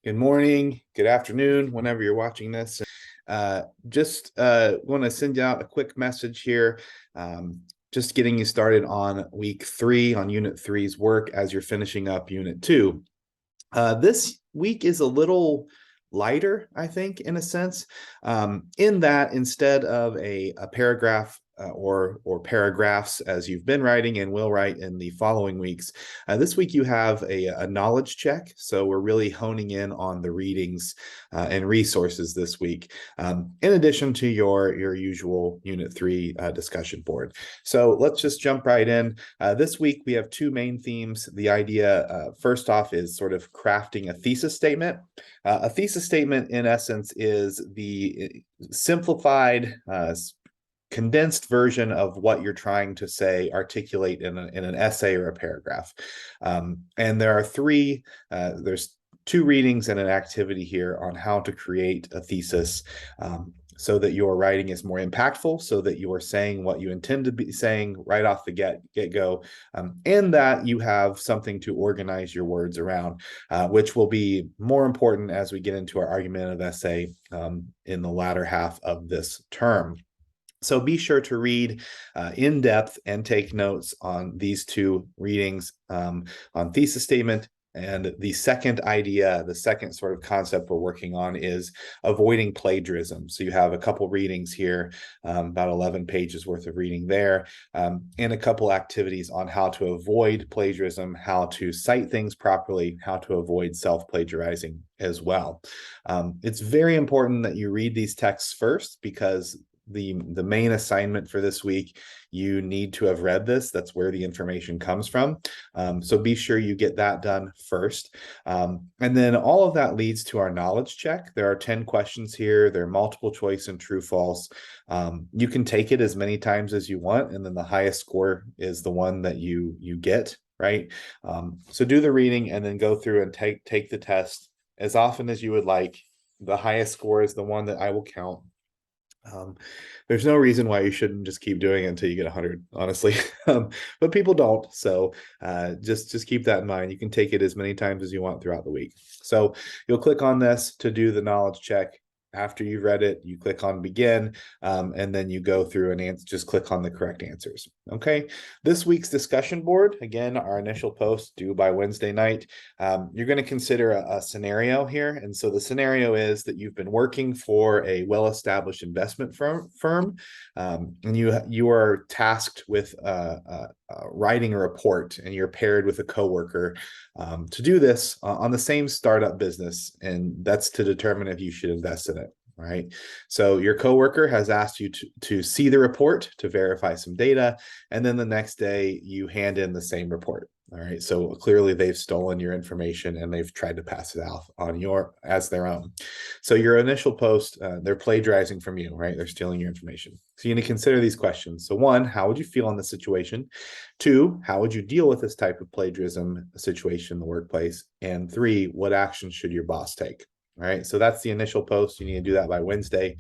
Good morning, good afternoon, whenever you're watching this. Just want to send out a quick message here. Just getting you started on week 3 on unit 3's work as you're finishing up unit 2. This week is a little lighter, I think, in a sense, in that instead of a paragraph or paragraphs as you've been writing and will write in the following weeks. This week you have a knowledge check. So we're really honing in on the readings and resources this week, in addition to your usual Unit 3 discussion board. So let's just jump right in. This week we have 2 main themes. The idea, first off, is sort of crafting a thesis statement. A thesis statement, in essence, is the simplified, condensed version of what you're trying to say, articulate in an essay or a paragraph. And there are there's 2 readings and an activity here on how to create a thesis, so that your writing is more impactful, so that you are saying what you intend to be saying right off the get-go, and that you have something to organize your words around, which will be more important as we get into our argumentative essay in the latter half of this term. So be sure to read in depth and take notes on these 2 readings, on thesis statement. And the second idea, the second sort of concept we're working on, is avoiding plagiarism. So you have a couple readings here, about 11 pages worth of reading there, and a couple activities on how to avoid plagiarism, how to cite things properly, how to avoid self-plagiarizing as well. It's very important that you read these texts first, because the main assignment for this week, you need to have read this. That's where the information comes from. So be sure you get that done first. And then all of that leads to our knowledge check. There are 10 questions here. They're multiple choice and true false. You can take it as many times as you want, and then the highest score is the one that you get, right? So do the reading and then go through and take the test as often as you would like. The highest score is the one that I will count. There's no reason why you shouldn't just keep doing it until you get 100, honestly. But people don't. So just keep that in mind. You can take it as many times as you want throughout the week. So you'll click on this to do the knowledge check. After you've read it, you click on begin, and then you go through and just click on the correct answers. Okay. This week's discussion board, again, our initial post due by Wednesday night. You're going to consider a scenario here. And so the scenario is that you've been working for a well-established investment firm, and you are tasked with writing a report, and you're paired with a coworker to do this on the same startup business, and that's to determine if you should invest in it. Right. So your coworker has asked you to see the report to verify some data, and then the next day you hand in the same report. All right. So clearly they've stolen your information and they've tried to pass it off on as their own. So your initial post, they're plagiarizing from you, right? They're stealing your information. So you need to consider these questions. So 1, how would you feel in this situation? 2, how would you deal with this type of plagiarism situation in the workplace? And 3, what action should your boss take? All right, so that's the initial post. You need to do that by Wednesday.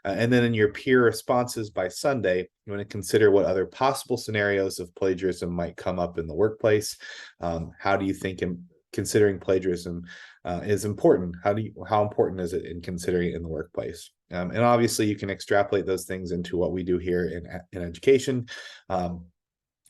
And then in your peer responses by Sunday, you want to consider what other possible scenarios of plagiarism might come up in the workplace. How do you think considering plagiarism is important? How important is it in considering it in the workplace? And obviously you can extrapolate those things into what we do here in education.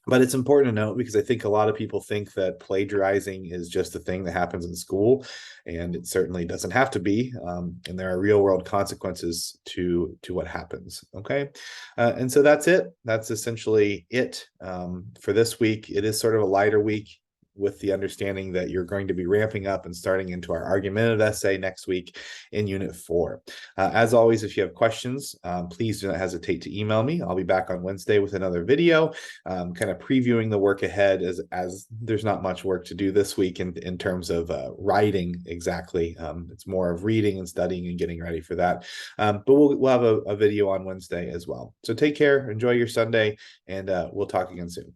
But it's important to note, because I think a lot of people think that plagiarizing is just a thing that happens in school, and it certainly doesn't have to be. And there are real world consequences to what happens. Okay. And so that's it. That's essentially it for this week. It is sort of a lighter week, with the understanding that you're going to be ramping up and starting into our argumentative essay next week in Unit 4. As always, if you have questions, please do not hesitate to email me. I'll be back on Wednesday with another video, kind of previewing the work ahead, as there's not much work to do this week in terms of writing exactly. It's more of reading and studying and getting ready for that. But we'll have a video on Wednesday as well. So take care, enjoy your Sunday, and we'll talk again soon.